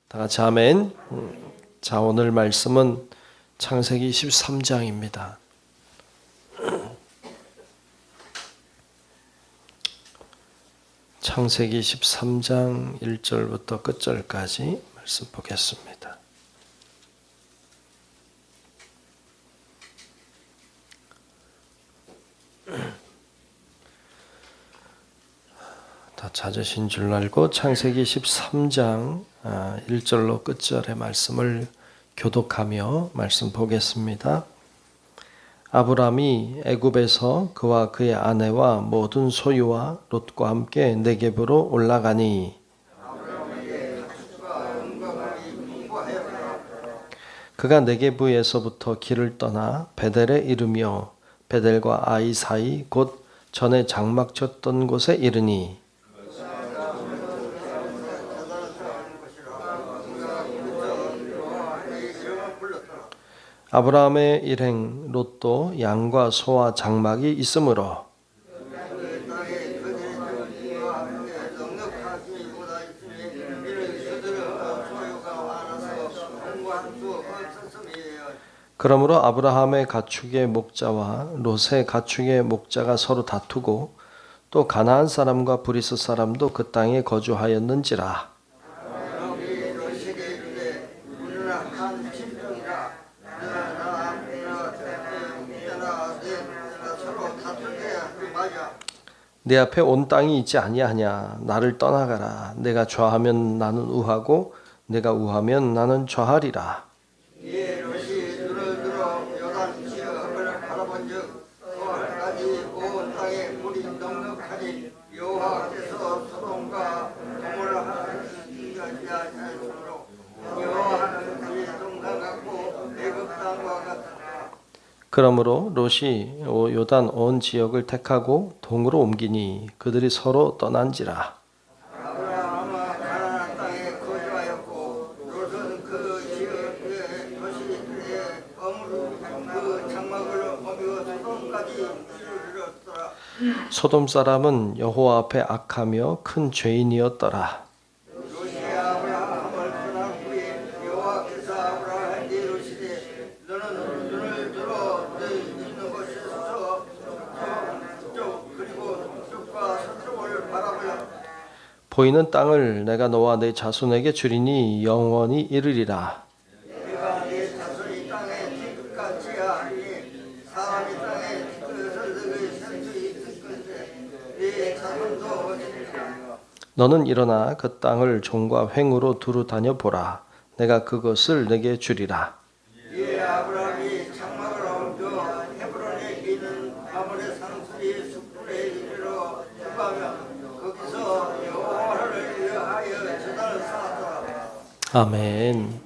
다 같이 아멘. 자, 오늘 말씀은 창세기 13장입니다. 창세기 13장 1절부터 끝절까지 말씀 보겠습니다. 다 찾으신 줄 알고 창세기 13장 1절로 끝절의 말씀을 교독하며 말씀 보겠습니다. 아브람이 애굽에서 그와 그의 아내와 모든 소유와 롯과 함께 네겝으로 올라가니 그가 네겝에서부터 길을 떠나 베델에 이르며 베델과 아이 사이 곧 전에 장막 쳤던 곳에 이르니 아브라함의 일행 롯도 양과 소와 장막이 있으므로 그러므로 아브라함의 가축의 목자와 롯의 가축의 목자가 서로 다투고 또 가나안 사람과 브리스 사람도 그 땅에 거주하였는지라. 내 앞에 온 땅이 있지 아니하냐. 나를 떠나가라. 내가 좌하면 나는 우하고 내가 우하면 나는 좌하리라. 그러므로 롯이 요단 온 지역을 택하고 동으로 옮기니 그들이 서로 떠난지라. 소돔 사람은 여호와 앞에 악하며 큰 죄인이었더라. 보이는 땅을 내가 너와 내 자손에게 주리니 영원히 이르리라. 너는 일어나 그 땅을 종과 횡으로 두루 다녀 보라. 내가 그것을 내게 주리라. 아멘.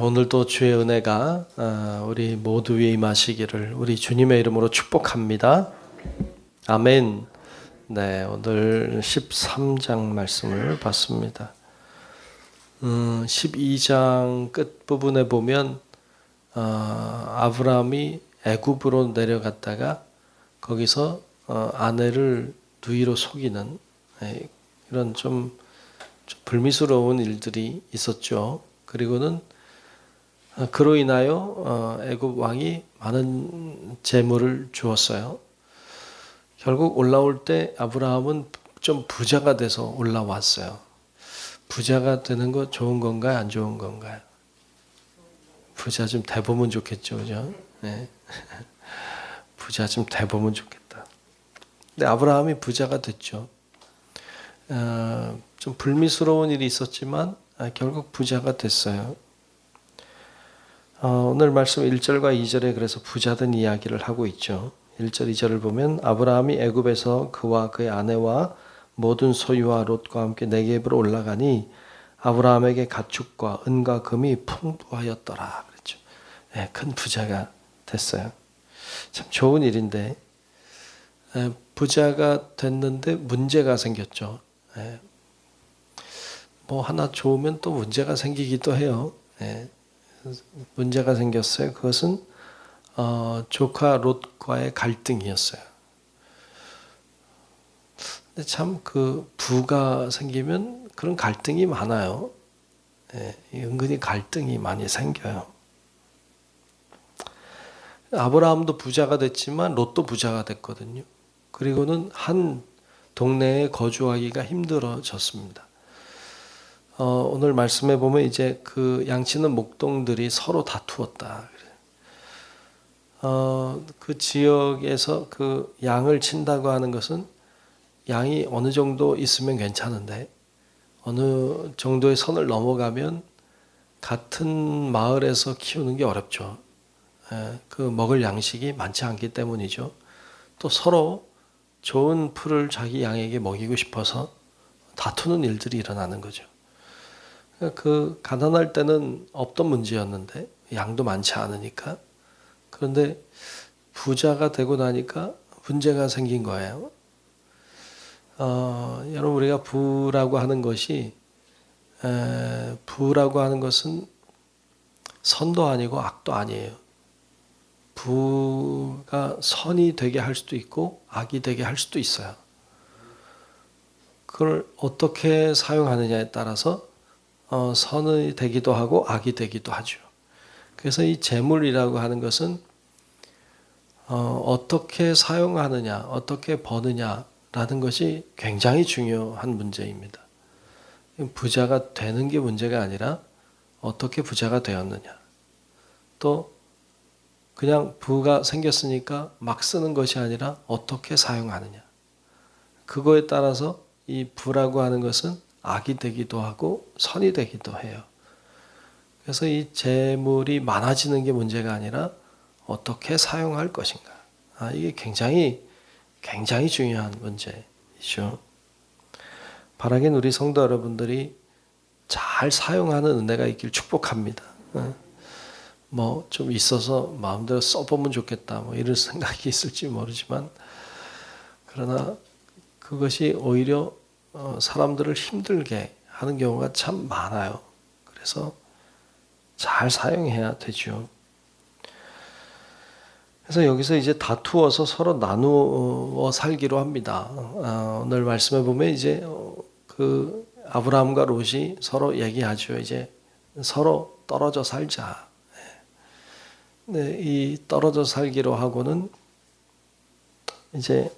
오늘도 주의 은혜가 우리 모두 위에 임하시기를 우리 주님의 이름으로 축복합니다. 아멘. 네, 오늘 13장 말씀을 봤습니다. 12장 끝부분에 보면 아브라함이 애굽으로 내려갔다가 거기서 아내를 누이로 속이는 이런 좀 불미스러운 일들이 있었죠. 그리고는 그로 인하여 애굽 왕이 많은 재물을 주었어요. 결국 올라올 때 아브라함은 좀 부자가 돼서 올라왔어요. 부자가 되는 거 좋은 건가요? 안 좋은 건가요? 부자 좀 돼보면 좋겠죠. 그죠? 네. 부자 좀 돼보면 좋겠다. 근데 아브라함이 부자가 됐죠. 좀 불미스러운 일이 있었지만 결국 부자가 됐어요. 오늘 말씀 1절과 2절에 그래서 부자된 이야기를 하고 있죠. 1절 2절을 보면 아브라함이 애굽에서 그와 그의 아내와 모든 소유와 롯과 함께 네겝으로 올라가니 아브라함에게 가축과 은과 금이 풍부하였더라. 그랬죠. 네, 큰 부자가 됐어요. 참 좋은 일인데 부자가 됐는데 문제가 생겼죠. 뭐 하나 좋으면 또 문제가 생기기도 해요. 문제가 생겼어요. 그것은 조카 롯과의 갈등이었어요. 근데 참 그 부가 생기면 그런 갈등이 많아요. 예, 은근히 갈등이 많이 생겨요. 아브라함도 부자가 됐지만 롯도 부자가 됐거든요. 그리고는 한 동네에 거주하기가 힘들어졌습니다. 오늘 말씀에 보면 이제 그 양치는 목동들이 서로 다투었다. 그 지역에서 그 양을 친다고 하는 것은 양이 어느 정도 있으면 괜찮은데 어느 정도의 선을 넘어가면 같은 마을에서 키우는 게 어렵죠. 그 먹을 양식이 많지 않기 때문이죠. 또 서로 좋은 풀을 자기 양에게 먹이고 싶어서 다투는 일들이 일어나는 거죠. 그 가난할 때는 없던 문제였는데 양도 많지 않으니까. 그런데 부자가 되고 나니까 문제가 생긴 거예요. 여러분 우리가 부라고 하는 것이 부라고 하는 것은 선도 아니고 악도 아니에요. 부가 선이 되게 할 수도 있고 악이 되게 할 수도 있어요. 그걸 어떻게 사용하느냐에 따라서 선이 되기도 하고 악이 되기도 하죠. 그래서 이 재물이라고 하는 것은 어떻게 사용하느냐, 어떻게 버느냐라는 것이 굉장히 중요한 문제입니다. 부자가 되는 게 문제가 아니라 어떻게 부자가 되었느냐. 또 그냥 부가 생겼으니까 막 쓰는 것이 아니라 어떻게 사용하느냐. 그거에 따라서 이 부라고 하는 것은 악이 되기도 하고 선이 되기도 해요. 그래서 이 재물이 많아지는 게 문제가 아니라 어떻게 사용할 것인가. 이게 굉장히 중요한 문제이죠. 바라긴 우리 성도 여러분들이 잘 사용하는 은혜가 있길 축복합니다. 뭐 좀 있어서 마음대로 써보면 좋겠다 뭐 이런 생각이 있을지 모르지만 그러나 그것이 오히려 사람들을 힘들게 하는 경우가 참 많아요. 그래서 잘 사용해야 되죠. 그래서 여기서 이제 다투어서 서로 나누어 살기로 합니다. 오늘 말씀해 보면 이제 그 아브라함과 롯이 서로 얘기하죠. 이제 서로 떨어져 살자. 네, 이 떨어져 살기로 하고는 이제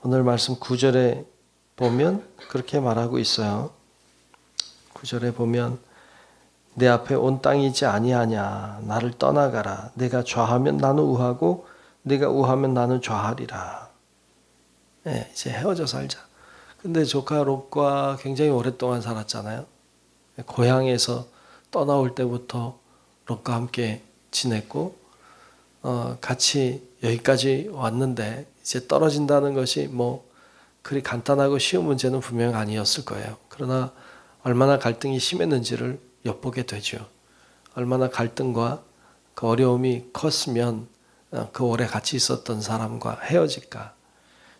오늘 말씀 9절에 보면 그렇게 말하고 있어요. 9절에 보면 내 앞에 온 땅이지 아니하냐. 나를 떠나가라. 내가 좌하면 나는 우하고 네가 우하면 나는 좌하리라. 네, 이제 헤어져 살자. 근데 조카 롯과 굉장히 오랫동안 살았잖아요. 고향에서 떠나올 때부터 롯과 함께 지냈고 같이 여기까지 왔는데 이제 떨어진다는 것이 뭐 그리 간단하고 쉬운 문제는 분명 아니었을 거예요. 그러나 얼마나 갈등이 심했는지를 엿보게 되죠. 얼마나 갈등과 그 어려움이 컸으면 그 오래 같이 있었던 사람과 헤어질까.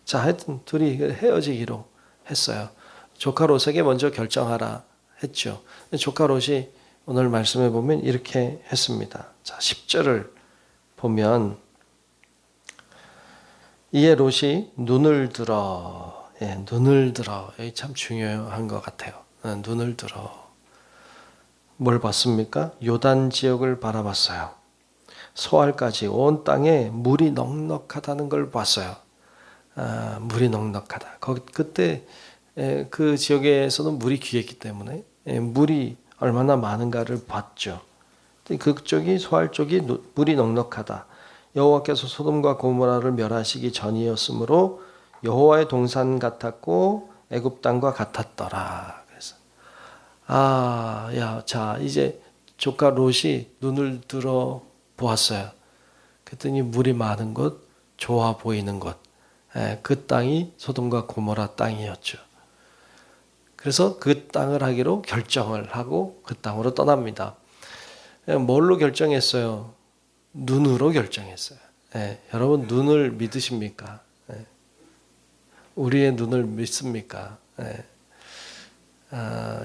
자, 하여튼 둘이 헤어지기로 했어요. 조카 롯에게 먼저 결정하라 했죠. 조카 롯이 오늘 말씀해 보면 이렇게 했습니다. 자, 10절을 보면 이에 롯이 눈을 들어, 눈을 들어. 여기 참 중요한 것 같아요. 눈을 들어. 뭘 봤습니까? 요단 지역을 바라봤어요. 소알까지 온 땅에 물이 넉넉하다는 걸 봤어요. 물이 넉넉하다. 그때 그 지역에서는 물이 귀했기 때문에 물이 얼마나 많은가를 봤죠. 그쪽이 소알 쪽이 물이 넉넉하다. 여호와께서 소돔과 고모라를 멸하시기 전이었으므로 여호와의 동산 같았고 애굽 땅과 같았더라. 그래서 자 이제 조카 롯이 눈을 들어 보았어요. 그랬더니 물이 많은 곳, 좋아 보이는 곳, 그 땅이 소돔과 고모라 땅이었죠. 그래서 그 땅을 하기로 결정을 하고 그 땅으로 떠납니다. 뭘로 결정했어요? 눈으로 결정했어요. 여러분 눈을 믿으십니까? 우리의 눈을 믿습니까?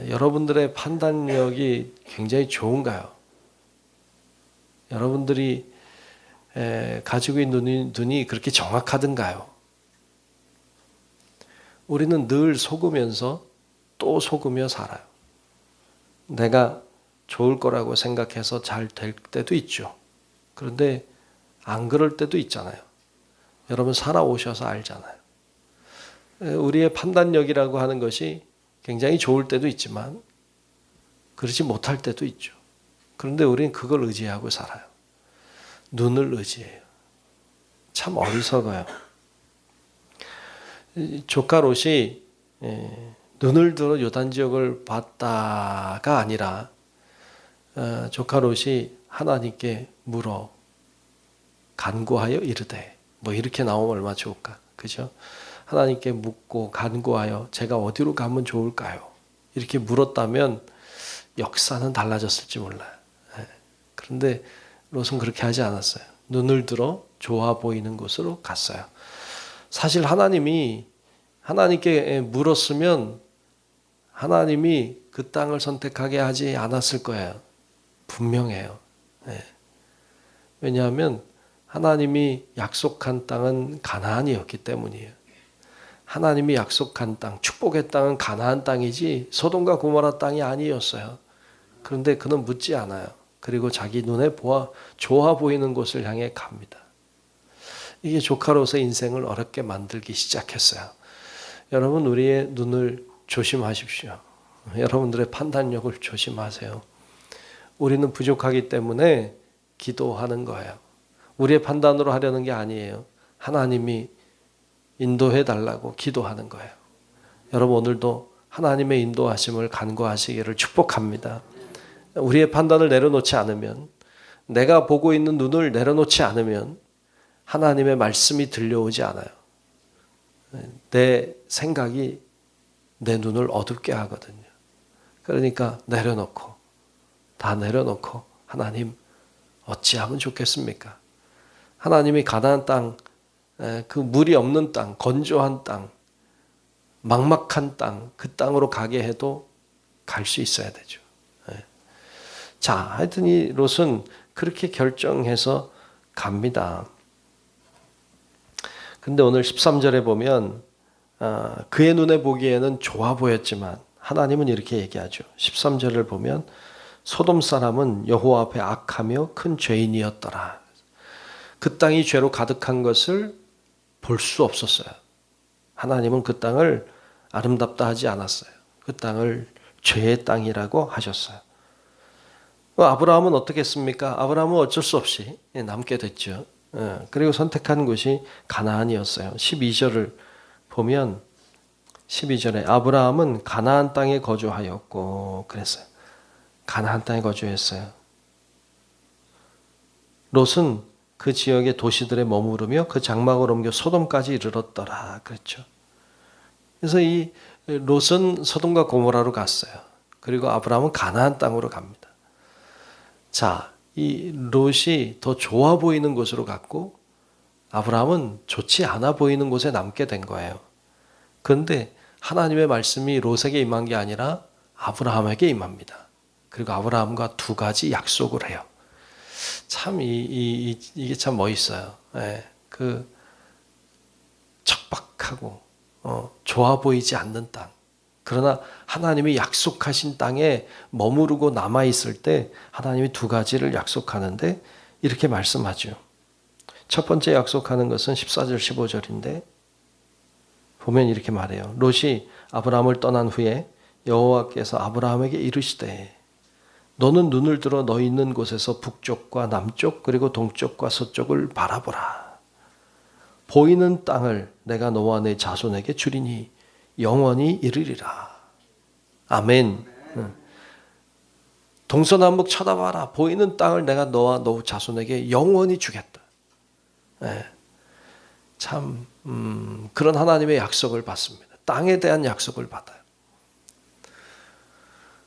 여러분들의 판단력이 굉장히 좋은가요? 여러분들이 가지고 있는 눈이 그렇게 정확하던가요? 우리는 늘 속으면서 또 속으며 살아요. 내가 좋을 거라고 생각해서 잘 될 때도 있죠. 그런데 안 그럴 때도 있잖아요. 여러분 살아오셔서 알잖아요. 우리의 판단력이라고 하는 것이 굉장히 좋을 때도 있지만 그렇지 못할 때도 있죠. 그런데 우리는 그걸 의지하고 살아요. 눈을 의지해요. 참 어리석어요. 조카 롯이 눈을 들어 요단 지역을 봤다가 아니라 조카 롯이 하나님께 물어 간구하여 이르되 뭐 이렇게 나오면 얼마나 좋을까, 그죠? 하나님께 묻고 간구하여 제가 어디로 가면 좋을까요? 이렇게 물었다면 역사는 달라졌을지 몰라요. 그런데 롯은 그렇게 하지 않았어요. 눈을 들어 좋아 보이는 곳으로 갔어요. 사실 하나님께 물었으면 하나님이 그 땅을 선택하게 하지 않았을 거예요. 분명해요. 왜냐하면 하나님이 약속한 땅은 가나안이었기 때문이에요. 하나님이 약속한 땅, 축복의 땅은 가나안 땅이지 소돔과 고모라 땅이 아니었어요. 그런데 그는 묻지 않아요. 그리고 자기 눈에 좋아 보이는 곳을 향해 갑니다. 이게 조카로서 인생을 어렵게 만들기 시작했어요. 여러분, 우리의 눈을 조심하십시오. 여러분들의 판단력을 조심하세요. 우리는 부족하기 때문에 기도하는 거예요. 우리의 판단으로 하려는 게 아니에요. 하나님이 인도해 달라고 기도하는 거예요. 여러분, 오늘도 하나님의 인도하심을 간구하시기를 축복합니다. 우리의 판단을 내려놓지 않으면, 내가 보고 있는 눈을 내려놓지 않으면 하나님의 말씀이 들려오지 않아요. 내 생각이 내 눈을 어둡게 하거든요. 그러니까 다 내려놓고 하나님 어찌하면 좋겠습니까? 하나님이 가나안 땅, 그 물이 없는 땅, 건조한 땅, 막막한 땅, 그 땅으로 가게 해도 갈 수 있어야 되죠. 자, 하여튼 이 롯은 그렇게 결정해서 갑니다. 근데 오늘 13절에 보면 그의 눈에 보기에는 좋아 보였지만 하나님은 이렇게 얘기하죠. 13절을 보면 소돔 사람은 여호와 앞에 악하며 큰 죄인이었더라. 그 땅이 죄로 가득한 것을 볼 수 없었어요. 하나님은 그 땅을 아름답다 하지 않았어요. 그 땅을 죄의 땅이라고 하셨어요. 아브라함은 어떻게 했습니까? 아브라함은 어쩔 수 없이 남게 됐죠. 그리고 선택한 곳이 가나안이었어요. 12절을 보면 12절에 아브라함은 가나안 땅에 거주하였고 그랬어요. 가나안 땅에 거주했어요. 롯은 그 지역의 도시들에 머무르며 그 장막을 옮겨 소돔까지 이르렀더라 그랬죠. 그래서 이 롯은 소돔과 고모라로 갔어요. 그리고 아브라함은 가나안 땅으로 갑니다. 자, 이 롯이 더 좋아 보이는 곳으로 갔고 아브라함은 좋지 않아 보이는 곳에 남게 된 거예요. 그런데 하나님의 말씀이 롯에게 임한 게 아니라 아브라함에게 임합니다. 그리고 아브라함과 두 가지 약속을 해요. 참 이게 참 멋있어요. 그 척박하고 좋아 보이지 않는 땅. 그러나 하나님이 약속하신 땅에 머무르고 남아있을 때 하나님이 두 가지를 약속하는데 이렇게 말씀하죠. 첫 번째 약속하는 것은 14절 15절인데 보면 이렇게 말해요. 롯이 아브라함을 떠난 후에 여호와께서 아브라함에게 이르시되 너는 눈을 들어 너 있는 곳에서 북쪽과 남쪽 그리고 동쪽과 서쪽을 바라보라. 보이는 땅을 내가 너와 내 자손에게 주리니 영원히 이르리라. 아멘. 동서남북 쳐다봐라. 보이는 땅을 내가 너와 너 자손에게 영원히 주겠다. 참 그런 하나님의 약속을 받습니다. 땅에 대한 약속을 받아요.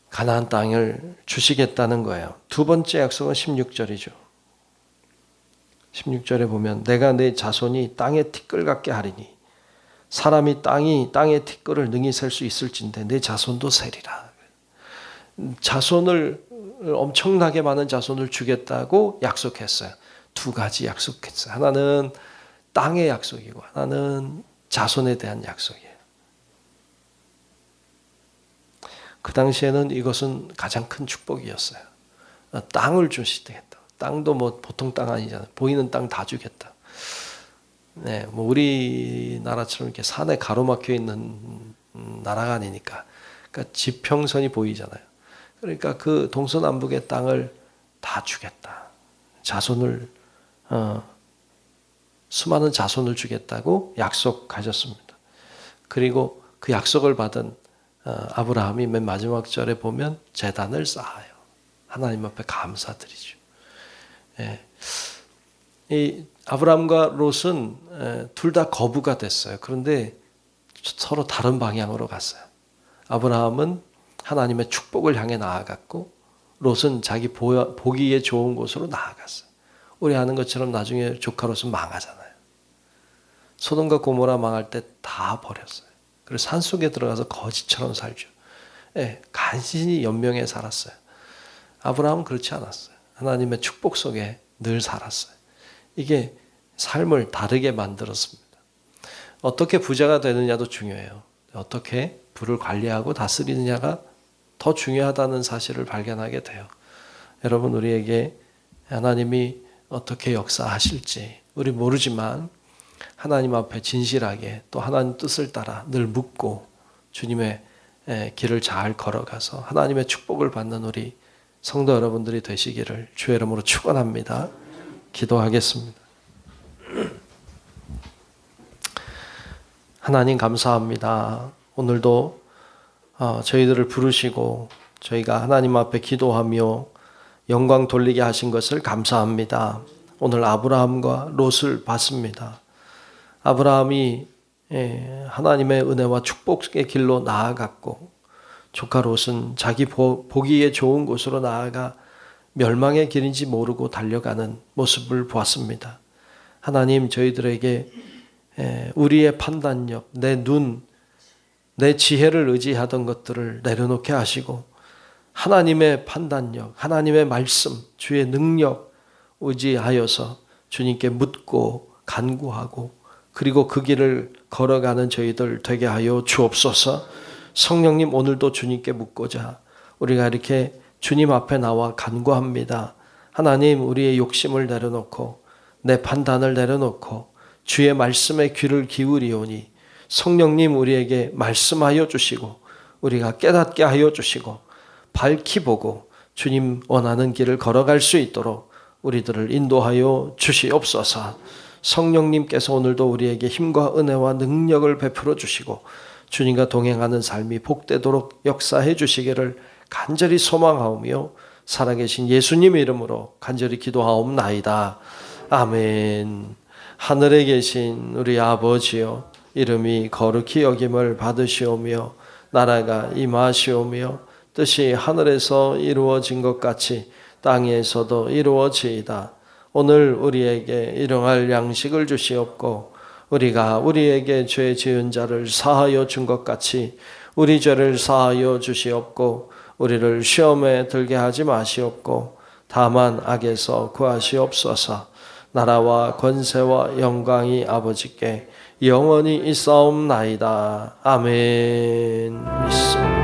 가나안 땅을 주시겠다는 거예요. 두 번째 약속은 16절이죠. 16절에 보면 내가 내 자손이 땅에 티끌 같게 하리니 사람이 땅의 티끌을 능히 셀 수 있을진데 내 자손도 세리라. 자손을 엄청나게 많은 자손을 주겠다고 약속했어요. 두 가지 약속했어요. 하나는 땅의 약속이고 하나는 자손에 대한 약속이에요. 그 당시에는 이것은 가장 큰 축복이었어요. 땅을 주시겠다. 땅도 뭐 보통 땅 아니잖아요. 보이는 땅 다 주겠다. 네, 뭐 우리나라처럼 이렇게 산에 가로막혀 있는 나라가 아니니까, 그러니까 지평선이 보이잖아요. 그러니까 그 동서남북의 땅을 다 주겠다. 자손을 수많은 자손을 주겠다고 약속하셨습니다. 그리고 그 약속을 받은 아브라함이 맨 마지막 절에 보면 제단을 쌓아요. 하나님 앞에 감사드리죠. 예. 이 아브라함과 롯은 둘 다 거부가 됐어요. 그런데 서로 다른 방향으로 갔어요. 아브라함은 하나님의 축복을 향해 나아갔고 롯은 자기 보기에 좋은 곳으로 나아갔어요. 우리 아는 것처럼 나중에 조카 롯은 망하잖아요. 소돔과 고모라 망할 때 다 버렸어요. 그래서 산속에 들어가서 거지처럼 살죠. 예, 간신히 연명해 살았어요. 아브라함은 그렇지 않았어요. 하나님의 축복 속에 늘 살았어요. 이게 삶을 다르게 만들었습니다. 어떻게 부자가 되느냐도 중요해요. 어떻게 부를 관리하고 다스리느냐가 더 중요하다는 사실을 발견하게 돼요. 여러분, 우리에게 하나님이 어떻게 역사하실지 우리 모르지만 하나님 앞에 진실하게 또 하나님 뜻을 따라 늘 묻고 주님의 길을 잘 걸어가서 하나님의 축복을 받는 우리 성도 여러분들이 되시기를 주의 이름으로 축원합니다. 기도하겠습니다. 하나님 감사합니다. 오늘도 저희들을 부르시고 저희가 하나님 앞에 기도하며 영광 돌리게 하신 것을 감사합니다. 오늘 아브라함과 롯을 봤습니다. 아브라함이 하나님의 은혜와 축복의 길로 나아갔고 조카 롯은 자기 보기에 좋은 곳으로 나아가 멸망의 길인지 모르고 달려가는 모습을 보았습니다. 하나님, 저희들에게 우리의 판단력, 내 눈, 내 지혜를 의지하던 것들을 내려놓게 하시고 하나님의 판단력, 하나님의 말씀, 주의 능력 의지하여서 주님께 묻고 간구하고 그리고 그 길을 걸어가는 저희들 되게 하여 주옵소서. 성령님, 오늘도 주님께 묻고자 우리가 이렇게 주님 앞에 나와 간구합니다. 하나님, 우리의 욕심을 내려놓고 내 판단을 내려놓고 주의 말씀에 귀를 기울이오니 성령님, 우리에게 말씀하여 주시고 우리가 깨닫게 하여 주시고 밝히 보고 주님 원하는 길을 걸어갈 수 있도록 우리들을 인도하여 주시옵소서. 성령님께서 오늘도 우리에게 힘과 은혜와 능력을 베풀어 주시고 주님과 동행하는 삶이 복되도록 역사해 주시기를 간절히 소망하오며 살아계신 예수님의 이름으로 간절히 기도하옵나이다. 아멘. 하늘에 계신 우리 아버지여, 이름이 거룩히 여김을 받으시오며 나라가 임하시오며 뜻이 하늘에서 이루어진 것 같이 땅에서도 이루어지이다. 오늘 우리에게 일용할 양식을 주시옵고 우리가 우리에게 죄 지은 자를 사하여 준 것 같이 우리 죄를 사하여 주시옵고 우리를 시험에 들게 하지 마시옵고 다만 악에서 구하시옵소서. 나라와 권세와 영광이 아버지께 영원히 있사옵나이다. 아멘. 믿습니다.